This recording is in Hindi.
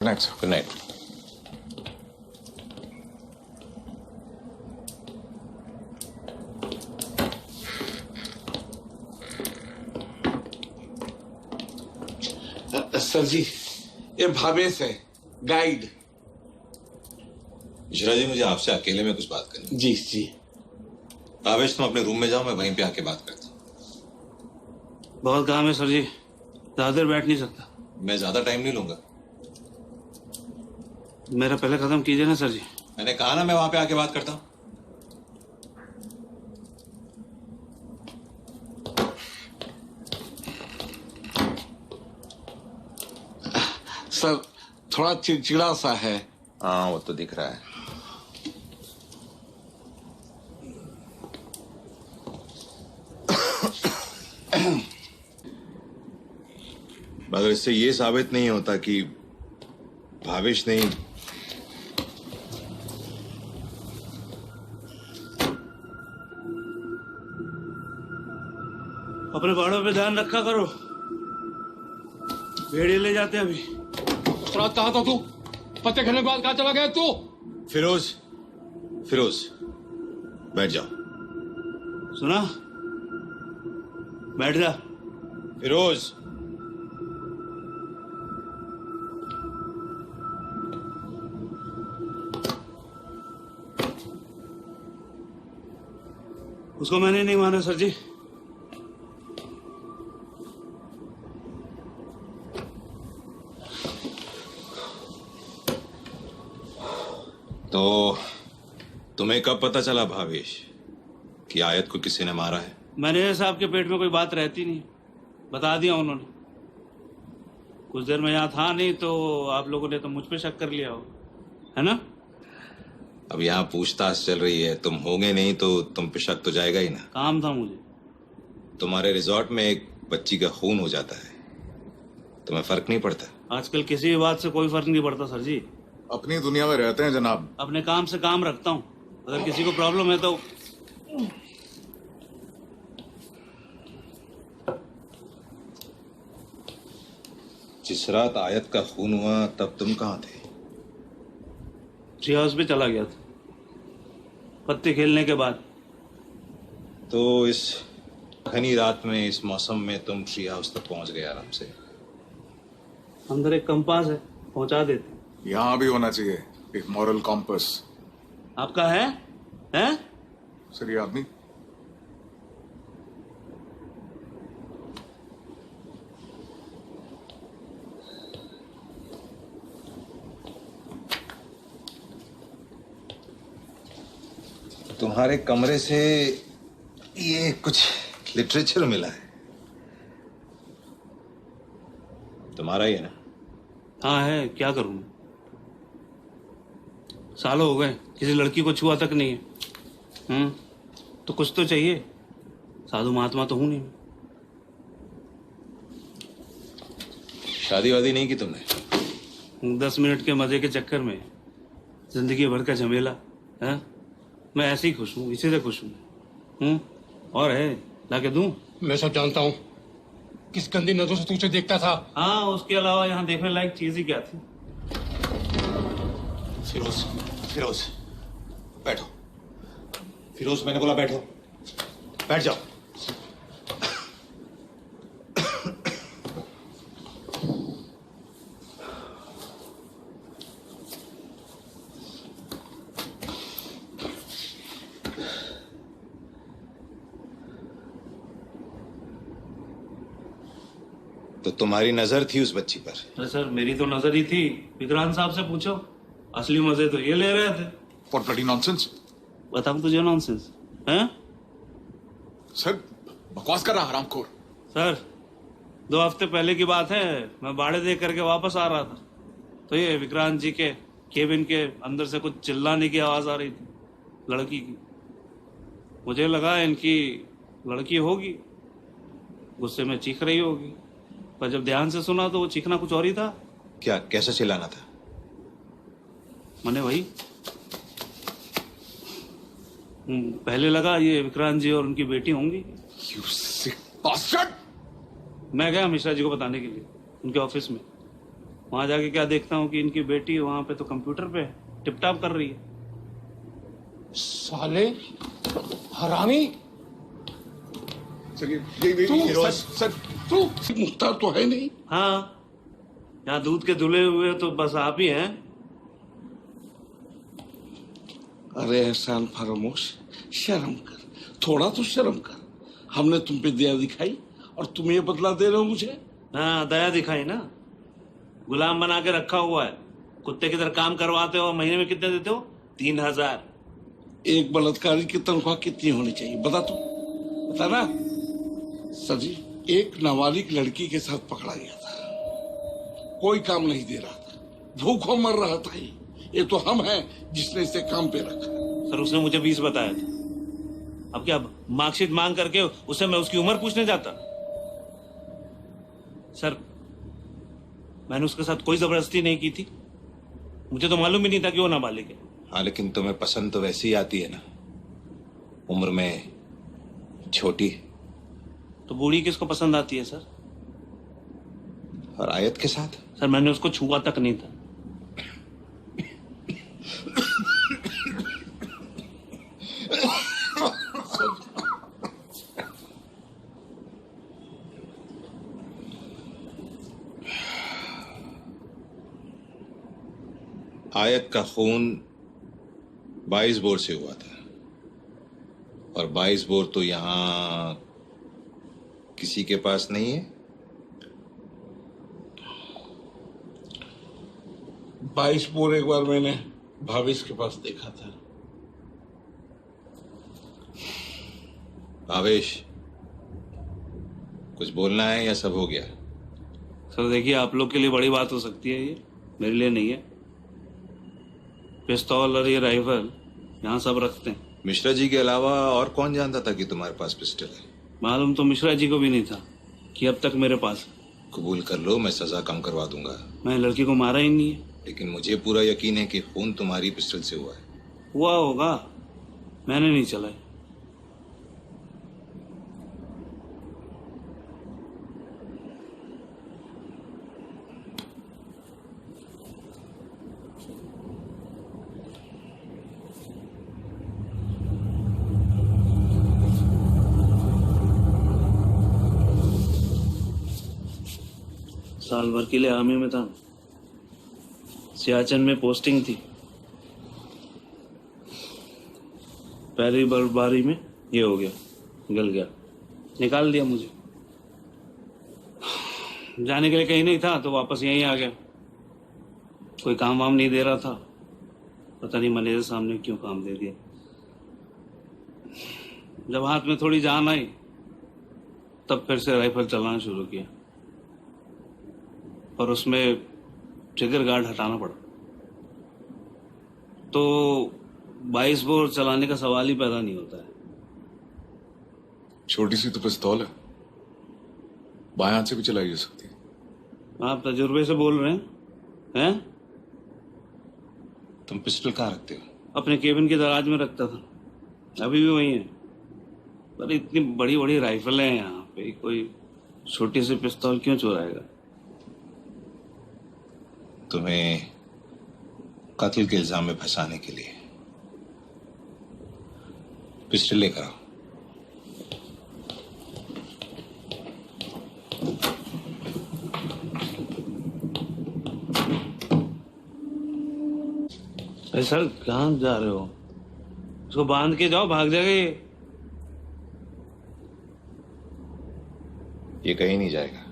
Good night sir. Good night. Sir ji, ये भावेश है, गाइड। मिश्रा जी, मुझे आपसे अकेले में कुछ बात करनी। जी जी। भावेश, तुम अपने रूम में जाओ, मैं वहीं पे आके बात करता हूँ। बहुत काम है सर जी, ज्यादा देर बैठ नहीं सकता। मैं ज्यादा टाइम नहीं लूंगा। मेरा पहले खत्म कीजिए ना सर जी। मैंने कहा ना, मैं वहां पे आके बात करता हूँ। सर थोड़ा चिड़चिड़ा सा है। हाँ, वो तो दिख रहा है। मगर इससे ये साबित नहीं होता कि भावेश नहीं। अपने बाड़ों पे ध्यान रखा करो, भेड़िए ले जाते हैं अभी। रात कहाँ था तू? पत्ते खाने के बाद कहाँ चला गया तू? फिरोज, फिरोज, बैठ जाओ। सुना? बैठ जा। फिरोज, उसको मैंने नहीं माना सर जी। तो तुम्हें कब पता चला भावेश कि आयत को किसी ने मारा है? मैंने साहब के पेट में कोई बात रहती नहीं, बता दिया उन्होंने। कुछ देर में यहाँ था नहीं तो आप लोगों ने तो मुझ पे शक कर लिया हो, है ना? अब यहाँ पूछताछ चल रही है, तुम होगे नहीं तो तुम पे शक तो जाएगा ही ना। काम था मुझे। तुम्हारे रिजॉर्ट में एक बच्ची का खून हो जाता है, तुम्हें फर्क नहीं पड़ता? आजकल किसी भी बात से कोई फर्क नहीं पड़ता सर जी। अपनी दुनिया में रहते हैं जनाब। अपने काम से काम रखता हूँ, अगर किसी को प्रॉब्लम है तो। जिस रात आयत का खून हुआ तब तुम कहाँ थे? ट्री हाउस पे चला गया था पत्ते खेलने के बाद। तो इस घनी रात में, इस मौसम में तुम ट्री हाउस तक पहुंच गए आराम से? अंदर एक कंपास है, पहुंचा देते। यहाँ भी होना चाहिए एक मॉरल कॉम्पस। आपका है? हैं? सर ये आदमी तुम्हारे कमरे से ये कुछ लिटरेचर मिला है, तुम्हारा ही है ना? हाँ है, क्या करूं मैं? सालों हो गए, किसी लड़की को छुआ तक नहीं है। तो कुछ तो चाहिए, साधु महात्मा तो हूं नहीं मैं। शादी वादी नहीं की तुमने? 10 मिनट के मजे के चक्कर में जिंदगी भर का झमेला है। मैं ऐसे ही खुश हूँ, इसी से खुश हूँ। और है, लाके दूं? मैं सब जानता हूँ। किस गंदी नजरों से तुझे देखता था। हाँ, उसके अलावा यहाँ देखने लायक चीज ही क्या थी? फिरोज, फिरोज, बैठो। फिरोज, मैंने बोला बैठो। बैठ जाओ। तो तुम्हारी नजर थी उस बच्ची पर? अरे सर, मेरी तो नजर ही थी। विक्रांत साहब से पूछो, असली मजे तो ये ले रहे थे। What bloody nonsense? बताऊं तुझे नॉनसेंस? हैं? सर बकवास कर रहा हरामखोर। सर, 2 हफ्ते पहले की बात है, मैं बाड़े देख करके वापस आ रहा था तो ये विक्रांत जी के केबिन के अंदर से कुछ चिल्लाने की आवाज आ रही थी, लड़की की। मुझे लगा इनकी लड़की होगी, गुस्से में चीख रही होगी, पर जब ध्यान से सुना तो वो चीखना कुछ और ही था। क्या, कैसे चिल्लाना था? मैंने वही पहले लगा ये विक्रांत जी और उनकी बेटी होंगी। You sick bastard! मैं गया मिश्रा जी को बताने के लिए उनके ऑफिस में। वहां जाके क्या देखता हूँ कि इनकी बेटी वहां पे तो कंप्यूटर पे टिपटाप कर रही है। साले हरामी। सर ये सर तू मुख्तार तो है नहीं। हाँ, यहाँ दूध के धुले हुए तो बस आप ही हैं। अरे एहसान फरामोश, शर्म कर, थोड़ा तो शर्म कर। हमने तुम पे दया दिखाई और तुम ये बदला दे रहे हो मुझे। हाँ, दया दिखाई ना। गुलाम बना के रखा हुआ है, कुत्ते की तरह काम करवाते हो। महीने में कितने देते हो? 3000। एक बलात्कारी की तनख्वाह कितनी होनी चाहिए बता तू, बता ना। सर जी, एक नाबालिग लड़की के साथ पकड़ा गया था, कोई काम नहीं दे रहा था, भूखों मर रहा था। ये तो हम हैं जिसने इसे काम पे रखा। सर, उसने मुझे 20 बताया था। अब क्या मार्कशीट मांग करके उसे मैं उसकी उम्र पूछने जाता? सर, मैंने उसके साथ कोई जबरदस्ती नहीं की थी। मुझे तो मालूम ही नहीं था कि वो नाबालिग है। हाँ, लेकिन तुम्हें पसंद तो वैसी ही आती है ना, उम्र में छोटी। तो बूढ़ी किसको पसंद आती है सर? और आयत के साथ? सर, मैंने उसको छुआ तक नहीं था। आयत का खून 22 बोर से हुआ था, और 22 बोर तो यहां किसी के पास नहीं है। 22 बोर एक बार मैंने भावेश के पास देखा था। भावेश, कुछ बोलना है या सब हो गया? सर देखिए, आप लोग के लिए बड़ी बात हो सकती है, ये मेरे लिए नहीं है। पिस्तौल और ये राइफल यहाँ सब रखते हैं। मिश्रा जी के अलावा और कौन जानता था कि तुम्हारे पास पिस्टल है? मालूम तो मिश्रा जी को भी नहीं था कि अब तक मेरे पास है। कबूल कर लो, मैं सजा कम करवा दूंगा। मैं लड़की को मारा ही नहीं है। लेकिन मुझे पूरा यकीन है कि खून तुम्हारी पिस्टल से हुआ है। हुआ होगा, मैंने नहीं चलाई। साल भर के लिए आर्मी में था, सियाचिन में पोस्टिंग थी। पहली बर्फबारी में ये हो गया, गल गया, निकाल दिया मुझे। जाने के लिए कहीं नहीं था तो वापस यहीं आ गया। कोई काम वाम नहीं दे रहा था, पता नहीं मैनेजर साहब ने क्यों काम दे दिया। जब हाथ में थोड़ी जान आई तब फिर से राइफल चलाना शुरू किया, और उसमें ट्रिगर गार्ड हटाना पड़ा। तो 22 बोर चलाने का सवाल ही पैदा नहीं होता है। छोटी सी तो पिस्तौल है, बाएं हाथ से भी चलाई जा सकती है। आप तजुर्बे से बोल रहे हैं? तुम पिस्टल कहाँ रखते हो? अपने केबिन के दराज में रखता था, अभी भी वही है। पर इतनी बड़ी बड़ी राइफल है यहाँ पे, कोई छोटी सी पिस्तौल क्यों चुराएगा? तुम्हें कत्ल के इल्जाम में फंसाने के लिए। पिस्टल लेकर आओ। अरे सर, कहाँ जा रहे हो? उसको बांध के जाओ, भाग जाएगा ये। ये कहीं नहीं जाएगा।